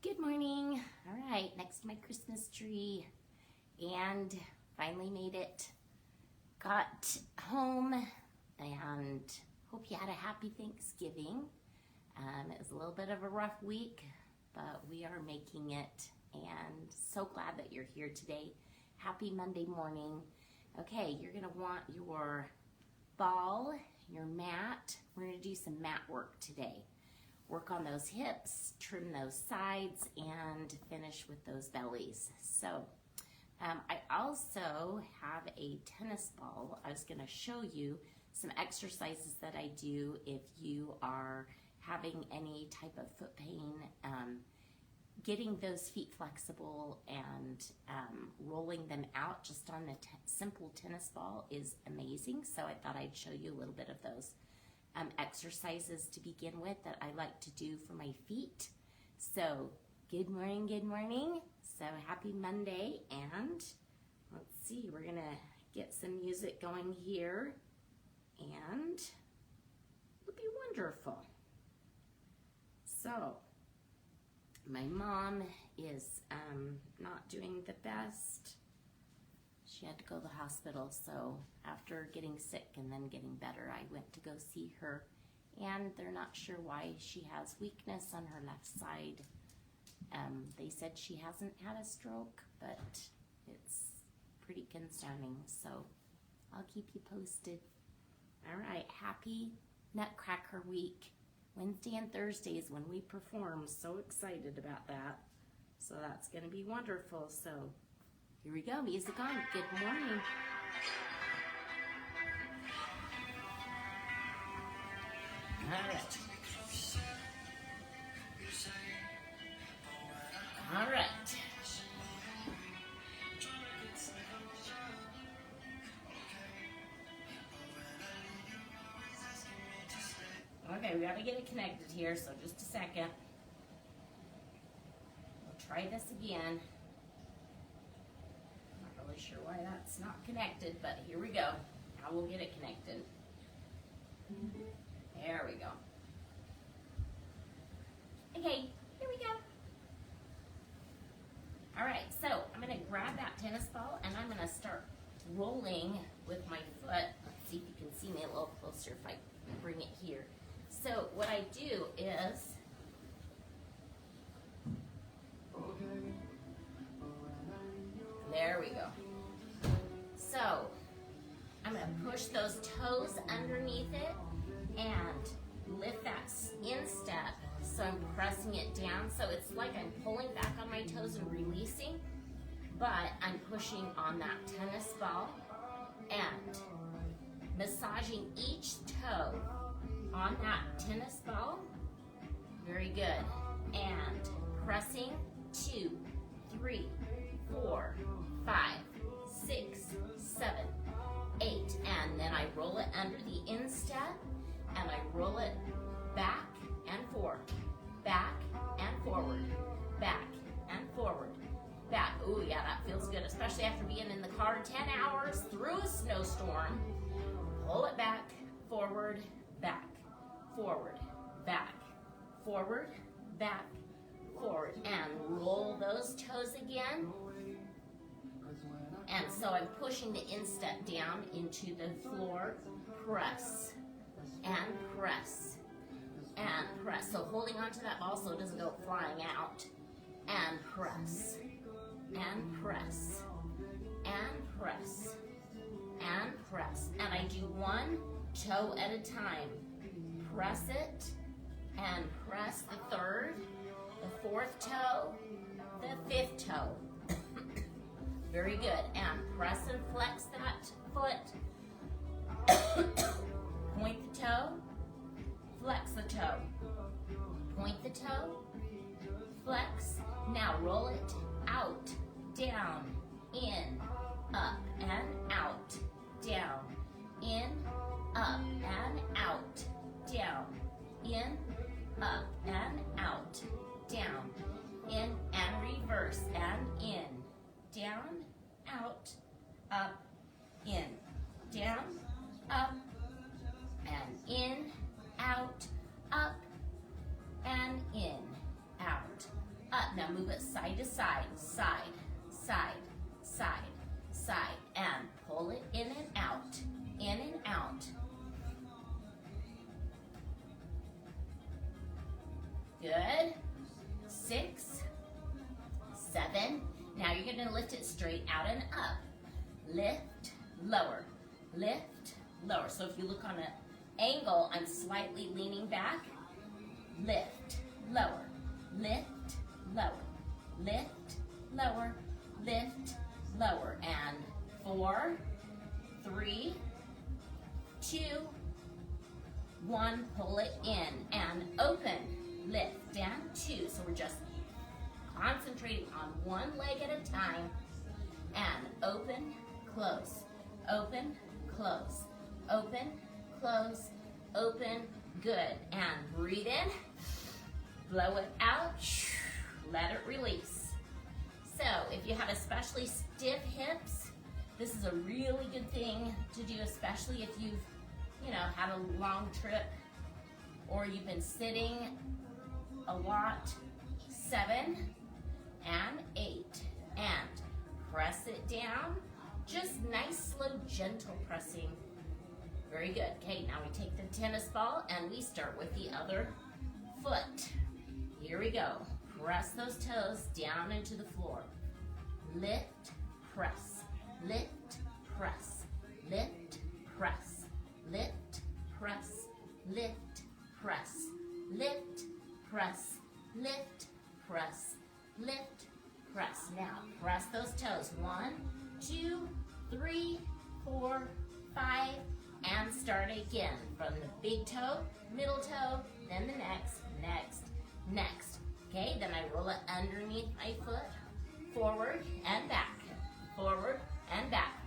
Good morning. All right, next to my Christmas tree, and finally made it. Got home, and hope you had a happy Thanksgiving. It was a little bit of a rough week, but we are making it, and so glad that you're here today. Happy Monday morning. Okay, you're gonna want your ball, your mat. We're gonna do some mat work today. Work on those hips, trim those sides, and finish with those bellies. So I also have a tennis ball. I was gonna show you some exercises that I do if you are having any type of foot pain. Getting those feet flexible and rolling them out just on a simple tennis ball is amazing. So I thought I'd show you a little bit of those exercises to begin with that I like to do for my feet. So good morning, good morning. So happy Monday, and let's see, we're gonna get some music going here, and it'll be wonderful. So my mom is not doing the best. She had to go to the hospital, so after getting sick and then getting better, I went to go see her, and they're not sure why she has weakness on her left side. They said she hasn't had a stroke, but it's pretty concerning, so I'll keep you posted. All right, happy Nutcracker week. Wednesday and Thursdays when we perform. So excited about that. So that's going to be wonderful. So here we go. Music on. Good morning. All right. All right. Okay, we gotta get it connected here, so just a second. We'll try this again. Not really sure why that's not connected, but here we go. Now we'll get it connected. There we go. Okay, here we go. All right, so I'm gonna grab that tennis ball and I'm gonna start rolling with my foot. Let's see if you can see me a little closer if I bring it here. So what I do is, there we go. So I'm going to push those toes underneath it and lift that instep. So I'm pressing it down. So it's like I'm pulling back on my toes and releasing, but I'm pushing on that tennis ball and massaging each toe on that tennis ball. Very good. And pressing 2, 3, 4, 5, 6, 7, 8. And then I roll it under the instep and I roll it back and forward, back and forward, back and forward, back. Ooh, yeah, that feels good, especially after being in the car 10 hours through a snowstorm. Pull it back, forward, back. Forward, back, forward, back, forward, and roll those toes again. And so I'm pushing the instep down into the floor, press, and press, and press. So holding onto that ball so it doesn't go flying out, and press, and press, and press, and press. And I do one toe at a time. Press it, and press the third, the fourth toe, the fifth toe. Very good. And press and flex that foot. Point the toe, flex the toe. Point the toe, flex. Now roll it out, down, in, up, and out, down, in, up, and out. Down, in, up, and out, down, in, and reverse, and in, down, out, up, in, down, up, and in, out, up, and in, out, up. Now move it side to side, side, side, side, side, and pull it in and out, in and out. Good. 6, 7. Now you're going to lift it straight out and up. Lift, lower, lift, lower. So if you look on an angle, I'm slightly leaning back. Lift, lower, lift, lower, lift, lower, lift, lower. And 4, 3, 2, 1. Pull it in and open. Lift, down, 2. So we're just concentrating on one leg at a time. And open, close, open, close, open, close, open. Good. And breathe in, blow it out, let it release. So if you have especially stiff hips, this is a really good thing to do, especially if you've, had a long trip or you've been sitting a lot. 7 and 8, and press it down. Just nice, slow, gentle pressing. Very good. Okay, now we take the tennis ball and we start with the other foot. Here we go. Press those toes down into the floor. Lift, press, lift, press, lift, press, lift, press, lift, press, lift, press, lift, press, lift, press. Now press those toes. 1, 2, 3, 4, 5, and start again from the big toe, middle toe, then the next, next. Okay, then I roll it underneath my foot, forward and back, forward and back.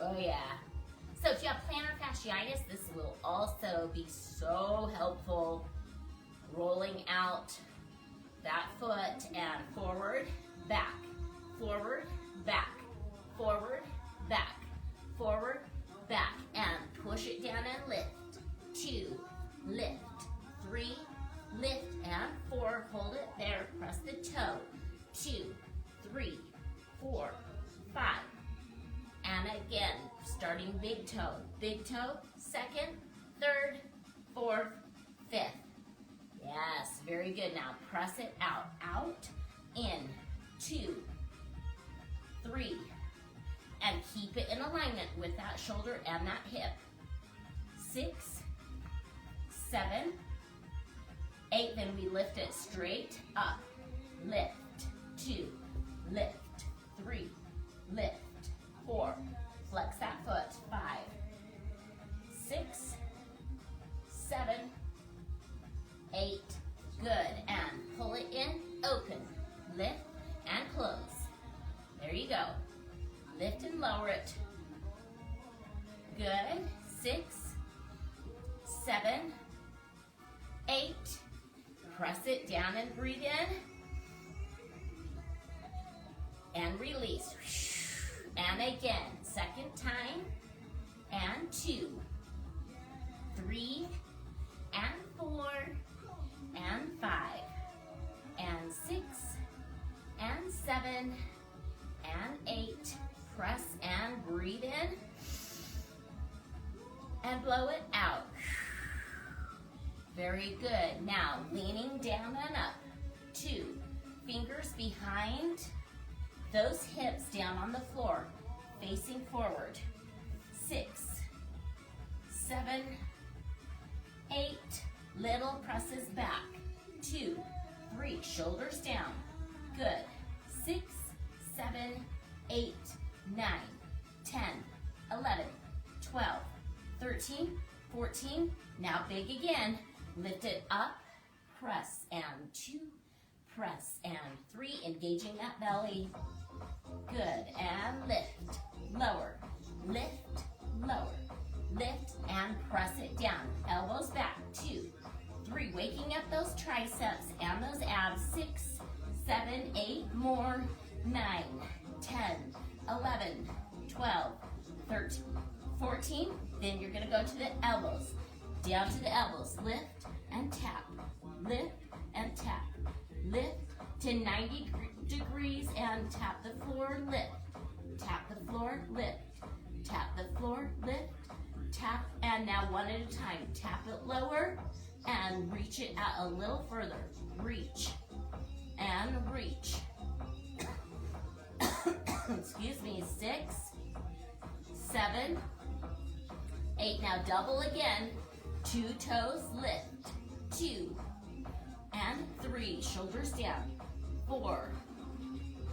Oh yeah. So if you have plantar fasciitis, this will also be so helpful. Rolling out that foot and forward, back, forward, back, forward, back, forward, back, and push it down and lift. 2, lift, 3, lift, and 4, hold it there, press the toe. 2, 3, 4, 5, and again, starting big toe, 2nd, 3rd, 4th, 5th. Yes, very good. Now press it out, in, 2, 3, and keep it in alignment with that shoulder and that hip. 6, 7, 8, then we lift it straight up. Lift, 2, lift, 3, lift, 4, flex that foot, 5, 6, 7, 8, good, and pull it in, open, lift, and close. There you go. Lift and lower it. Good. 6, 7, 8. Press it down and breathe in. And release. And again, 2nd time. And 2, 3, and 4, and 5, and 6, and 7, and 8. Press and breathe in, and blow it out. Very good. Now, leaning down and up. 2, fingers behind those hips down on the floor, facing forward. 6, 7, 8, little presses back. 2, 3, shoulders down. Good. 6, 7, 8, 9, 10, 11, 12, 13, 14. Now big again. Lift it up, press, and 2, press, and 3, engaging that belly. Good, and lift, lower, lift, lower, lift, and press it down. Elbows back, 2, 3, waking up those triceps and those abs. 6, 7, 8, more, 9, 10, 11, 12, 13, 14. Then you're gonna go to the elbows, down to the elbows. Lift and tap, lift and tap, lift 90 degrees and tap the floor, lift. Tap the floor, lift. Tap the floor, lift. Tap, and now one at a time. Tap it lower and reach it out a little further. Reach and reach. Excuse me, 6, 7, 8. Now double again. 2 toes, lift. 2 and 3. Shoulders down. 4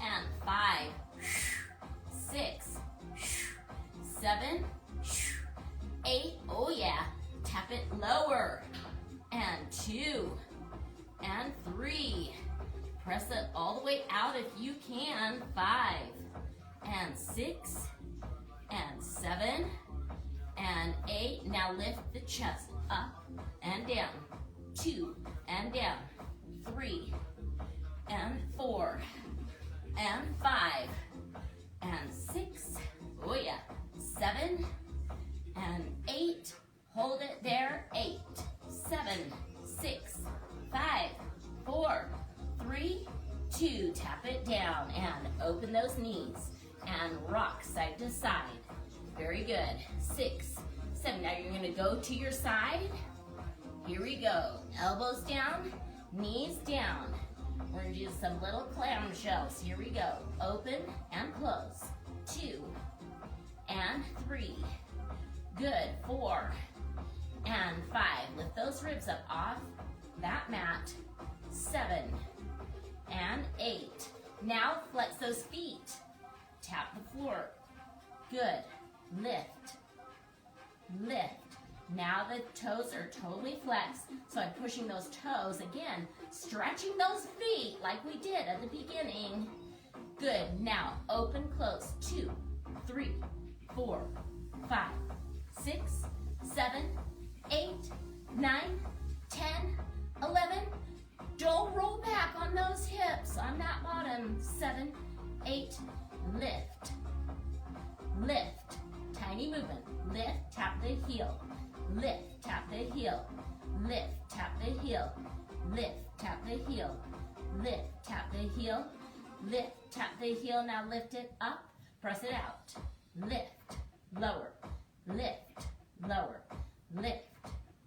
and 5. 6, 7, 8. Oh yeah. Tap it lower. And 2 and 3. Press it all the way out if you can. 5 and 6 and 7 and 8. Now lift the chest up and down. 2 and down. 3 and 4 and 5 and 6. Oh yeah. 7 and 8. Hold it there. 8, 7, 6, 5, 4, 3, 2. Tap it down and open those knees and rock side to side. Very good. 6, 7. Now you're going to go to your side. Here we go. Elbows down, knees down. We're going to do some little clamshells. Here we go. Open and close. 2 and 3. Good. 4 and 5. Lift those ribs up off that mat. 7 and 8. Now flex those feet. Tap the floor. Good. Lift. Lift. Now the toes are totally flexed, so I'm pushing those toes again, stretching those feet like we did at the beginning. Good. Now open, close. 2, 3, 4, 5, 6, 7, 8, 9, 10, 11. Don't roll back on those hips on that bottom. 7, 8, lift. Lift. Tiny movement. Lift, tap the heel. Lift, tap the heel. Lift, tap the heel. Lift, tap the heel. Lift, tap the heel. Lift, tap the heel. Now lift it up. Press it out. Lift, lower. Lift, lower. Lift,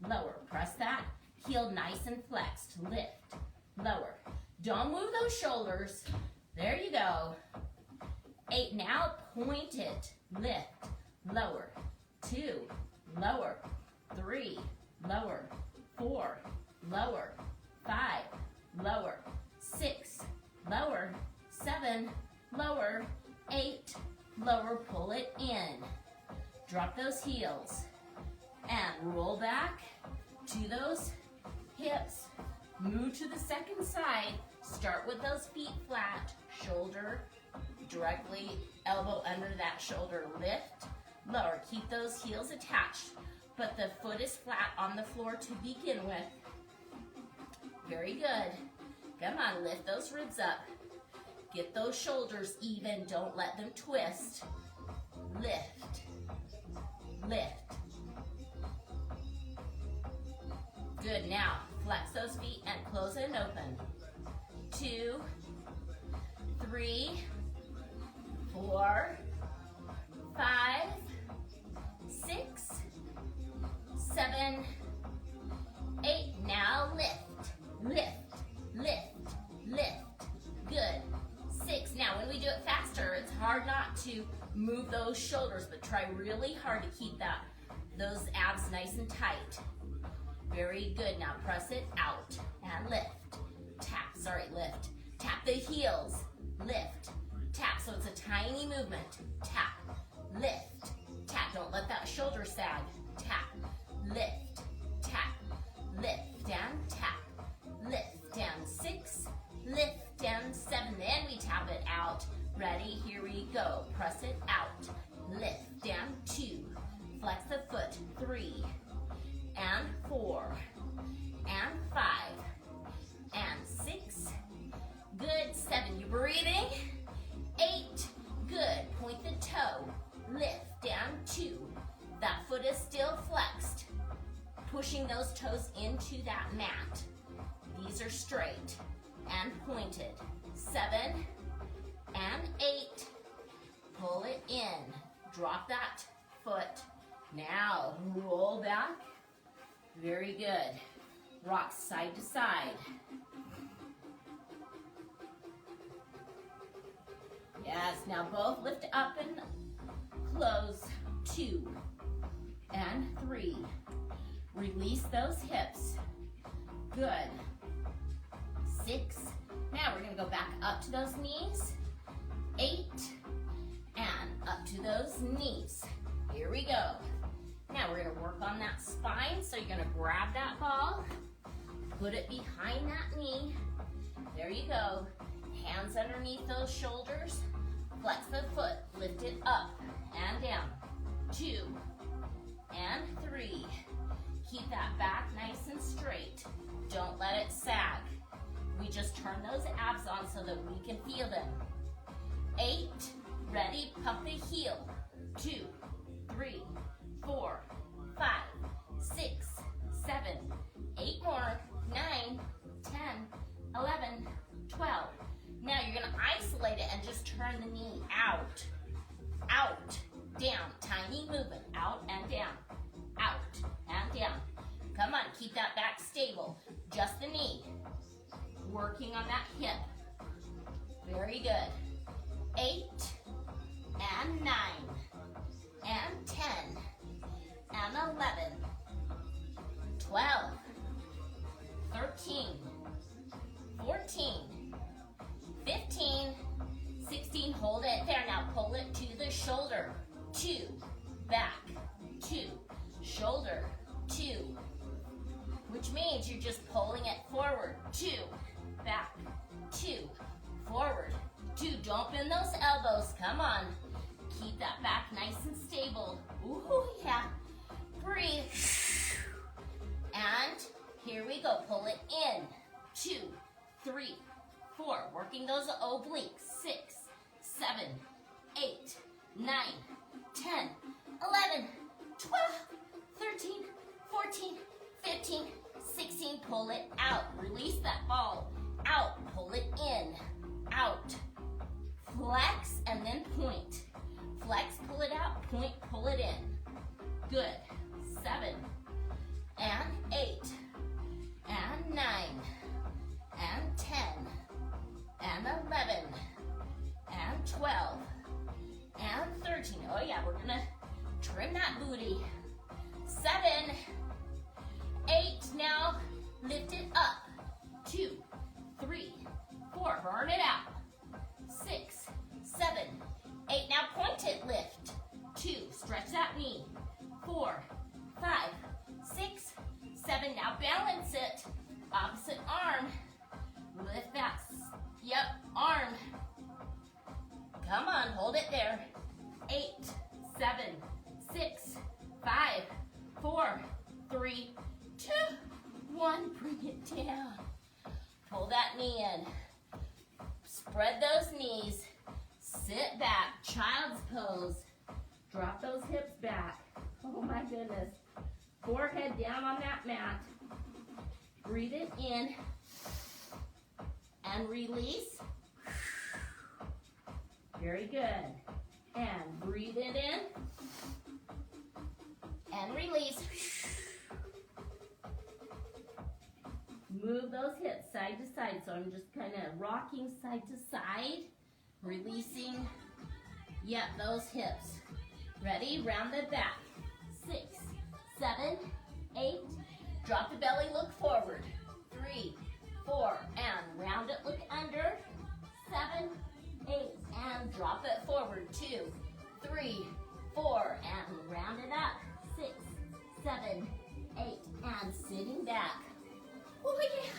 lower. Press that. Heel nice and flexed. Lift, lower. Don't move those shoulders. There you go. 8. Now point it. Lift, lower. 2, lower. 3, lower. 4, lower. 5, lower. 6, lower. 7, lower. 8, lower. Pull it in. Drop those heels and roll back to those hips. Move to the second side. Start with those feet flat. Shoulder directly, elbow under that shoulder. Lift, lower. Keep those heels attached, but the foot is flat on the floor to begin with. Very good. Come on, lift those ribs up. Get those shoulders even. Don't let them twist. Lift, lift. Good. Now flex those feet and close and open. 2, 3, 4, 5, 6, 7, 8. Now lift, lift, lift, lift. Good. 6. Now when we do it faster, it's hard not to move those shoulders, but try really hard to keep those abs nice and tight. Very good. Now press it out and lift. Tap, lift. Tap the heels. Lift. Tap, so it's a tiny movement. Tap, lift, tap. Don't let that shoulder sag. Tap, lift, tap, lift, down, tap, lift, down. 6, lift, down. 7. Then we tap it out. Ready? Here we go. Press it out. Lift, down. 2. Flex the foot. 3 and 4 and 5 and 6. Good. 7. You breathing? 8. Good. Point the toe. Lift, down. 2. That foot is still flexed. Pushing those toes into that mat. These are straight and pointed. 7, and 8. Pull it in. Drop that foot. Now, roll back. Very good. Rock side to side. Yes, now both lift up and close. 2 and 3. Release those hips. Good. 6. Now we're going to go back up to those knees. 8 and up to those knees. Here we go. Now we're going to work on that spine. So you're going to grab that ball, put it behind that knee. There you go. Hands underneath those shoulders. Flex the foot, lift it up and down. 2 and 3. Keep that back nice and straight. Don't let it sag. We just turn those abs on so that we can feel them. 8, ready, pump the heel. 2, 3, 4, 5, 6, 7, 8 more, 9, 10, 11, 12. Now you're gonna isolate it and just turn the knee out, down, tiny movement, out and down, out and down. Come on, keep that back stable, just the knee. Working on that hip. Very good. 8 and 9 and 10 and 11, 12, 13, 14, 15, 16. Hold it there. Now pull it to the shoulder. 2, back, 2, shoulder, 2, which means you're just pulling it forward. 2, back, 2, forward, 2. Don't bend those elbows. Come on. Keep that back nice and stable. Ooh, yeah. Breathe. And here we go. Pull it in. 2, 3, 4. Working those obliques. 6, 7, 8, 9, 10, 11, 12, 13, 14, 15, 16. Pull it out. Release that ball. Out. Pull it in. Out. Flex and then point. Flex, pull it out. Point, pull it in. Good. 7 and 8 and 9 and 10 and 11 and 12 and 13. Oh yeah, we're gonna trim that booty. 7, 8. Now lift it up. 2, 3, 4. Burn it out. 6, 7, 8. Now point it, lift. 2, stretch that knee. 4, 5, 6, 7. Now balance it. Opposite arm. Lift that, arm. Come on, hold it there. 8, 7, 6, 5, 4, 3, 2, 1. Bring it down. Pull that knee in. Spread those knees. Sit back. Child's pose. Drop those hips back. Oh my goodness. Forehead down on that mat. Breathe it in. And release. Very good. And breathe it in. And release. Move those hips side to side. So I'm just kind of rocking side to side. Releasing, those hips. Ready? Round the back. 6, 7, 8. Drop the belly, look forward. 3, 4, and round it, look under. 7, 8, and drop it forward. 2, 3, 4, and round it up. 6, 7, 8, and sitting back. Oh yeah.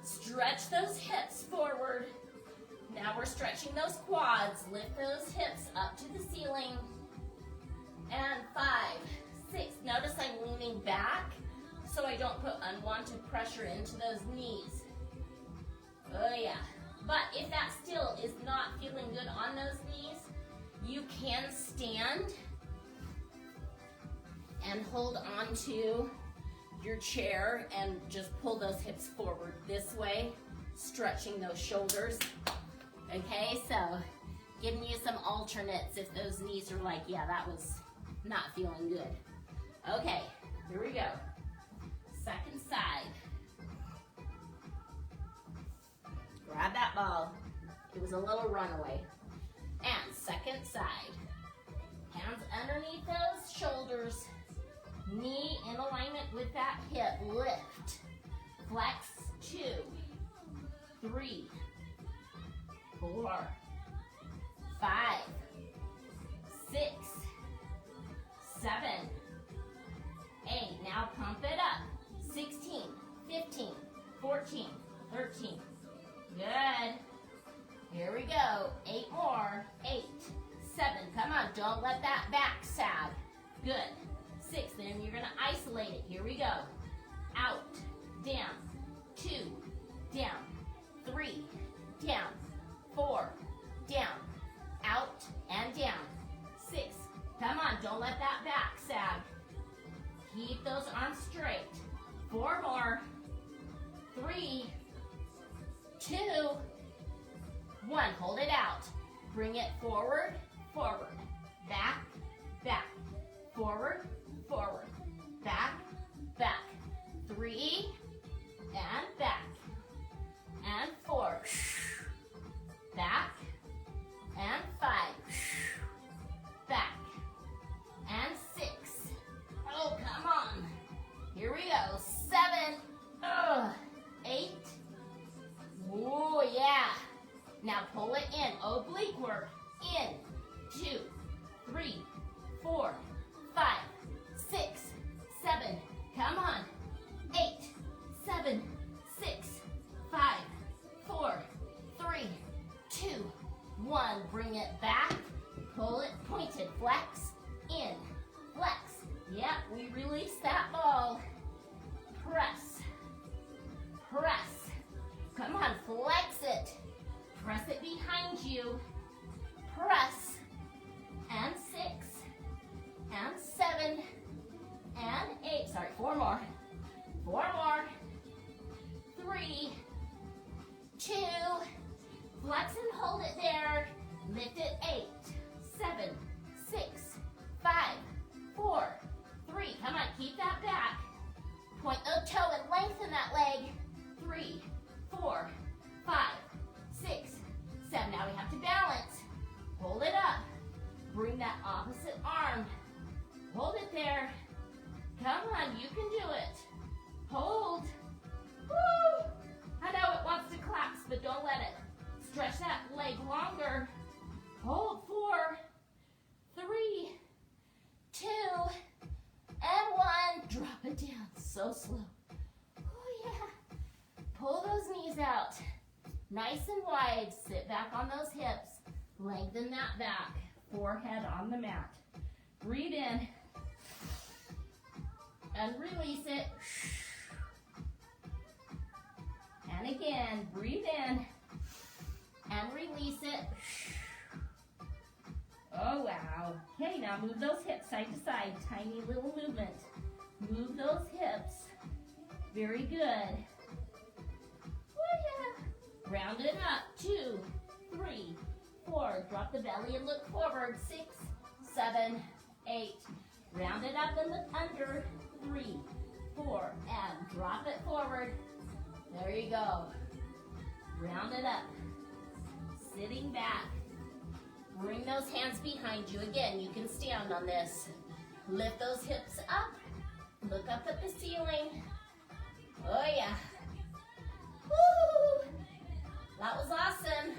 Stretch those hips forward. Now we're stretching those quads. Lift those hips up to the ceiling. And 5, 6. Notice I'm leaning back so I don't put unwanted pressure into those knees. Oh yeah. But if that still is not feeling good on those knees, you can stand and hold on to your chair and just pull those hips forward this way, stretching those shoulders. Okay, so giving you some alternates if those knees are like, yeah, that was not feeling good. Okay, here we go. Second side. Grab that ball. It was a little runaway. And second side. Hands underneath those shoulders. Knee in alignment with that hip. Lift. Flex. 2, 3, 4, 5, 6, 7, 8. Now pump it up. 16, 15, 14, 13. Good. Here we go. 8 more. 8, 7. Come on, don't let that back sag. Good. 6, then you're going to isolate it. Here we go. Out, down, 2, down, 3, down, 4, down, out and down, 6. Come on, don't let that back sag. Keep those arms straight. 4 more. 3, 2, 1. Hold it out. Bring it forward, forward, back, back, forward, forward, back, back. 3, and back, and 4, back, and 5, back, and 6. Oh, come on. Here we go. 7, 8. Oh, yeah. Now pull it in. Oblique work. In. 2, 3, 4, 5, 6, 7. Come on. 8, 7, 6, 5, 4, 3, 2, 1. Bring it back. Pull it pointed. Flex. In. Flex. Yep, we release that ball. Press. Press. Come on, flex it. Press it behind you. Press. And 6. And 7. And 8. Sorry, 4 more. 4 more. 3, 2. Flex and hold it there. Lift it. 8, 7, 6, 5, 4, 3. Come on, keep that back. Point the toe and lengthen that leg. 3, 4, 5, 6, 7. Now we have to balance. Hold it up. Bring that opposite arm. Hold it there. Come on, you can do it. Hold. Woo! I know it wants to collapse, but don't let it. Stretch that leg longer. Hold. 4, 3, 2, and 1. Drop it down. So slow. Oh, yeah. Pull those knees out. Nice and wide. Sit back on those hips. Lengthen that back. Forehead on the mat. Breathe in. And release it. And again, breathe in. And release it. Oh, wow. Okay, now move those hips side to side. Tiny little movement. Move those hips. Very good. Oh, yeah. Round it up. 2, 3, 4. Drop the belly and look forward. 6, 7, 8. Round it up and look under. 3, 4. And drop it forward. There you go. Round it up. Sitting back. Bring those hands behind you. Again, you can stand on this. Lift those hips up. Look up at the ceiling. Oh, yeah. Woo! That was awesome.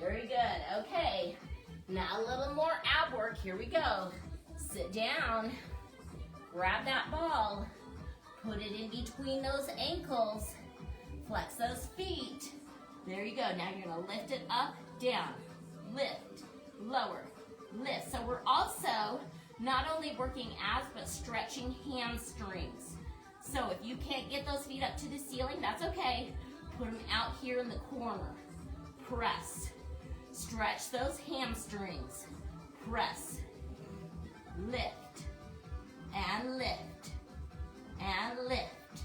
Very good. Okay. Now a little more ab work. Here we go. Sit down. Grab that ball. Put it in between those ankles. Flex those feet. There you go. Now you're going to lift it up, down. Lift, lower, lift. So we're also not only working abs, but stretching hamstrings. So if you can't get those feet up to the ceiling, that's okay. Put them out here in the corner. Press. Stretch those hamstrings. Press. Lift. And lift. And lift.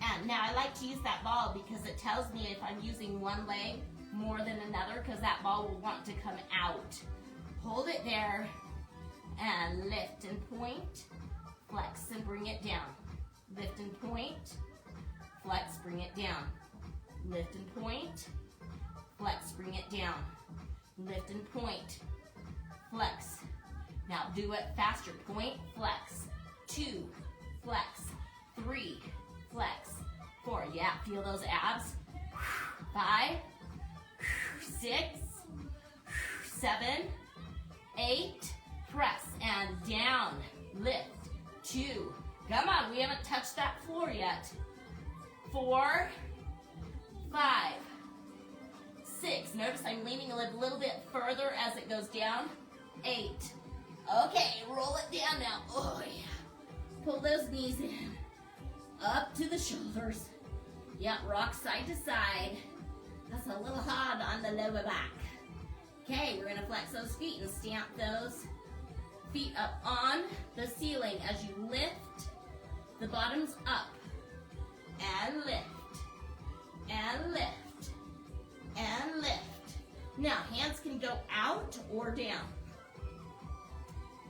And now I like to use that ball because it tells me if I'm using one leg more than another because that ball will want to come out. Hold it there and lift and point, flex and bring it down. Lift and point, flex, bring it down. Lift and point, flex, bring it down. Lift and point, flex. Now do it faster. Point, flex. 2, flex. 3, flex. 4, yeah, feel those abs. 5, 6, 7, 8, press and down. Lift. 2, come on, we haven't touched that floor yet. 4, 5, 6. Notice I'm leaning a little bit further as it goes down. 8. Okay, roll it down now. Oh yeah. Pull those knees in. Up to the shoulders. Yep, rock side to side. That's a little hard on the lower back. Okay, we're gonna flex those feet and stamp those feet up on the ceiling as you lift the bottoms up. And lift. And lift. And lift. Now, hands can go out or down.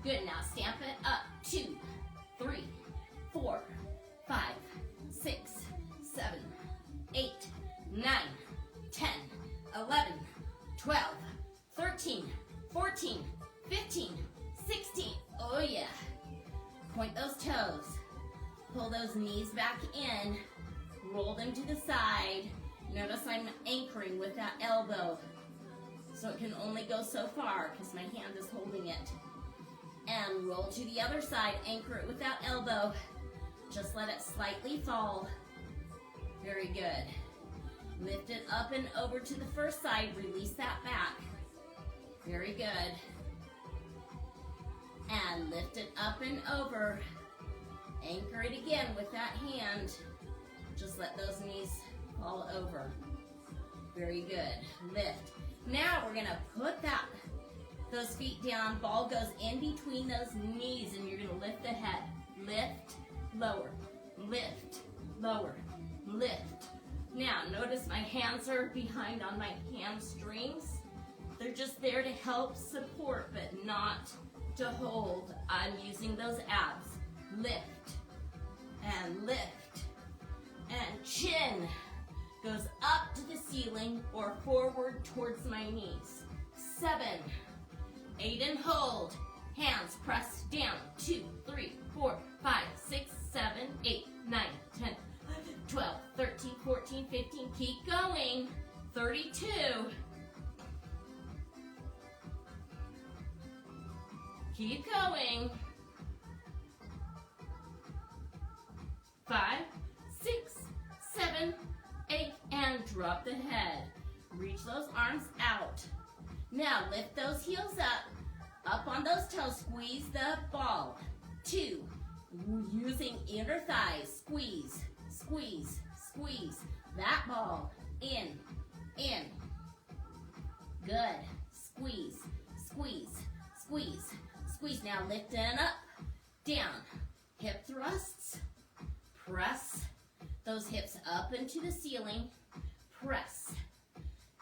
Good, now stamp it up. 2, 3, 4, 5, 6, 7, 8, 9, 10, 11, 12, 13, 14, 15, 16. Oh yeah. Point those toes. Pull those knees back in. Roll them to the side. Notice I'm anchoring with that elbow. So it can only go so far because my hand is holding it. And roll to the other side. Anchor it with that elbow. Just let it slightly fall. Very good. Lift it up and over to the first side. Release that back. Very good. And lift it up and over. Anchor it again with that hand. Just let those knees fall over. Very good. Lift. Now we're gonna put those feet down. Ball goes in between those knees and you're gonna lift the head. Lift, lower, lift, lower, lift. Now notice my hands are behind on my hamstrings. They're just there to help support but not to hold. I'm using those abs. Lift and lift. And chin goes up to the ceiling or forward towards my knees. 7, 8 and hold. Hands press down. 2, 3, 4, 5, 6, 7, 8, 9, 10, 12, 13, 14, 15. Keep going. 32. Keep going. 5, 6, 7, 8, and drop the head. Reach those arms out. Now lift those heels up on those toes. Squeeze the ball. 2, using inner thighs. Squeeze, squeeze, squeeze. That ball in. Good. Squeeze, squeeze, squeeze, squeeze. Now lift it up, down. Hip thrusts. Press those hips up into the ceiling. Press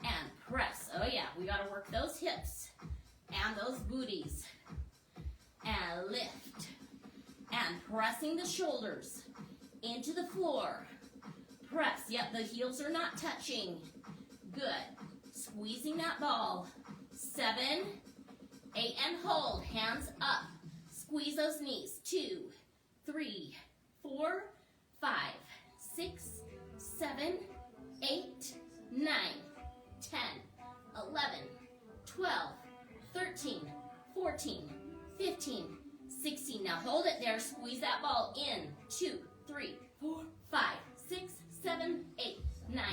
and press. Oh yeah, we gotta work those hips and those booties. And lift. And pressing the shoulders into the floor. Press. Yep, the heels are not touching. Good. Squeezing that ball. 7, 8, and hold. Hands up. Squeeze those knees. 2, 3, 4, 5, 6, 7, 8, 9, 10, 11, 12, 13, 14, 15, 16. Now hold it there. Squeeze that ball in. 2, 3, 4, 5, 6, 7, 8, 9,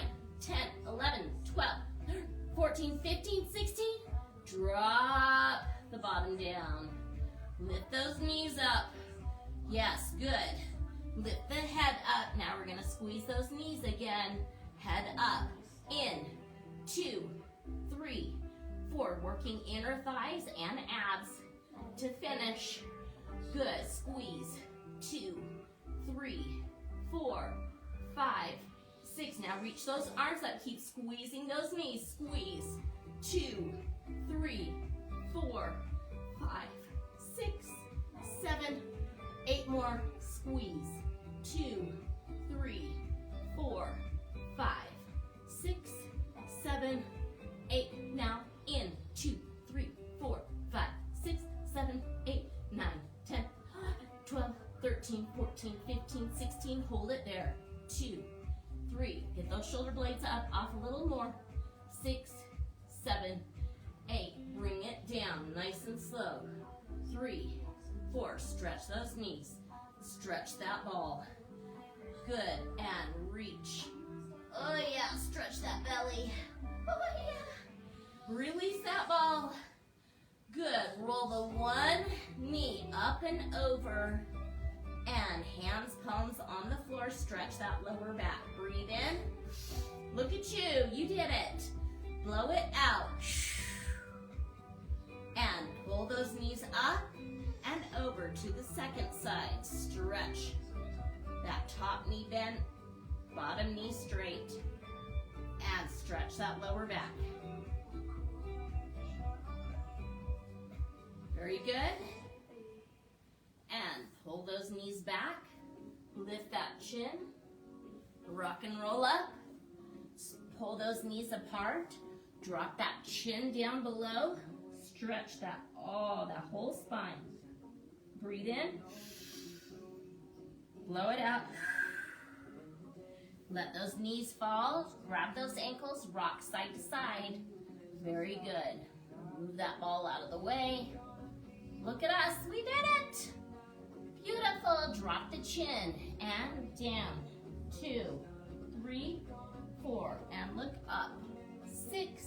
10, 11, 12, 13, 14, 15, 16. Drop the bottom down. Lift those knees up. Yes, good. Lift the head up. Now we're gonna squeeze those knees again. Head up. In. 2, 3, 4. Working inner thighs and abs to finish. Good. Squeeze. 2, 3, 4, 5, 6. Now reach those arms up. Keep squeezing those knees. Squeeze. 2, 3, 4, 5, 6, 7, 8 more. Squeeze. 2, 3, 4, 5, 6, 7, 8. Now in. 2, 3, 4, 5, 6, 7, 8, 9, 10, 12, 13, 14, 15, 16. Hold it there. 2, 3. Get those shoulder blades up. Off a little more. 6, 7, 8. Bring it down. Nice and slow. 3, 4. Stretch those knees. Stretch that ball. Good. And reach. Oh yeah. Stretch that belly. Oh yeah. Release that ball. Good. Roll the one knee up and over. And hands, palms on the floor. Stretch that lower back. Breathe in. Look at you. You did it. Blow it out. And pull those knees up and over to the second side. Stretch that top knee bent, bottom knee straight. And stretch that lower back. Very good. And pull those knees back. Lift that chin. Rock and roll up. Pull those knees apart. Drop that chin down below. Stretch that whole spine. Breathe in. Blow it out. Let those knees fall. Grab those ankles. Rock side to side. Very good. Move that ball out of the way. Look at us. We did it. Beautiful. Drop the chin and down. 2, 3, 4. And look up. 6,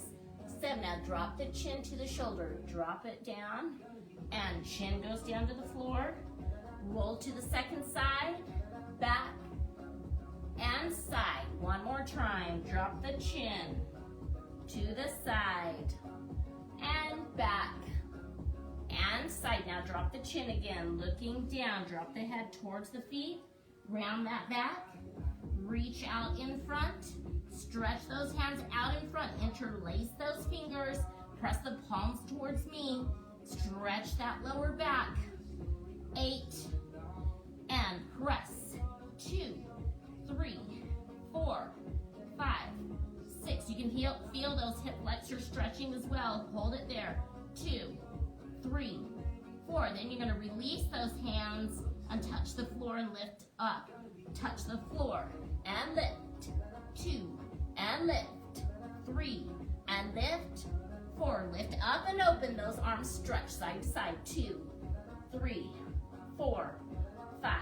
7. Now drop the chin to the shoulder. Drop it down. And chin goes down to the floor. Roll to the second side. Back and side. One more time. Drop the chin to the side. And back. And side. Now drop the chin again, looking down. Drop the head towards the feet. Round that back. Reach out in front. Stretch those hands out in front. Interlace those fingers. Press the palms towards me. Stretch that lower back. 8. And press. 2, 3, 4, 5, 6. You can feel those hip flexors stretching as well. Hold it there. 2, 3, 4. Then you're going to release those hands and touch the floor and lift up. Touch the floor and lift. 2 and lift. 3 and lift. 4. Lift up and open those arms. Stretch side to side. 2, 3, 4, 5,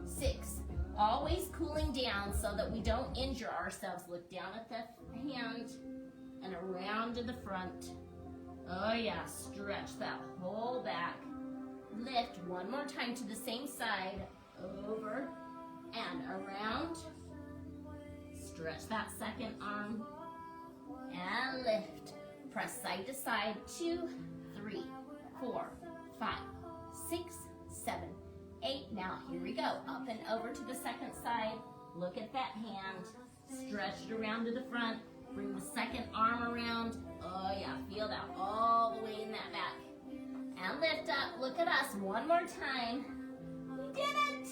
6. Always cooling down so that we don't injure ourselves. Look down at the hand and around to the front. Oh yeah, stretch that whole back. Lift one more time to the same side. Over and around. Stretch that second arm. And lift. Press side to side. 2, 3, 4, 5, 6, 7, 8. Now here we go. Up and over to the second side. Look at that hand. Stretch it around to the front. Bring the second arm around. Oh yeah, feel that all the way in that back. And lift up. Look at us. One more time. We did it.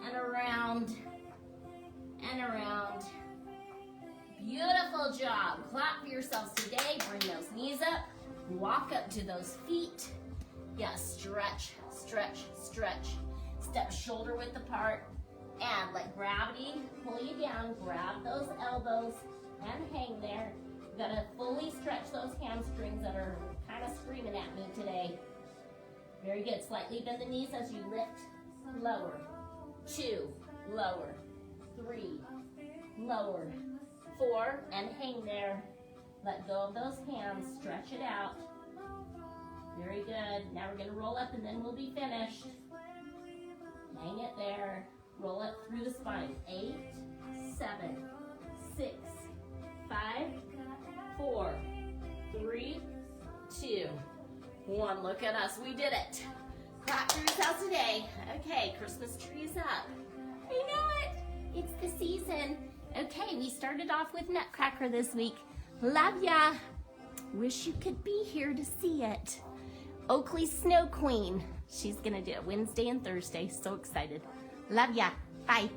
And around. And around. Beautiful job. Clap for yourselves today. Bring those knees up. Walk up to those feet. Yes, stretch, stretch, stretch. Step shoulder width apart. And let gravity pull you down. Grab those elbows and hang there. You gotta fully stretch those hamstrings that are kind of screaming at me today. Very good. Slightly bend the knees as you lift. Lower. 2. Lower. 3. Lower. 4. And hang there. Let go of those hands. Stretch it out. Very good. Now we're going to roll up and then we'll be finished. Hang it there. Roll it through the spine. 8, 7, 6, 5, 4, 3, 2, 1. Look at us. We did it. Clap for yourselves today. Okay, Christmas tree is up. I know it. It's the season. Okay, we started off with Nutcracker this week. Love ya. Wish you could be here to see it. Oakley's Snow Queen. She's gonna do it Wednesday and Thursday. So excited. Love ya. Bye.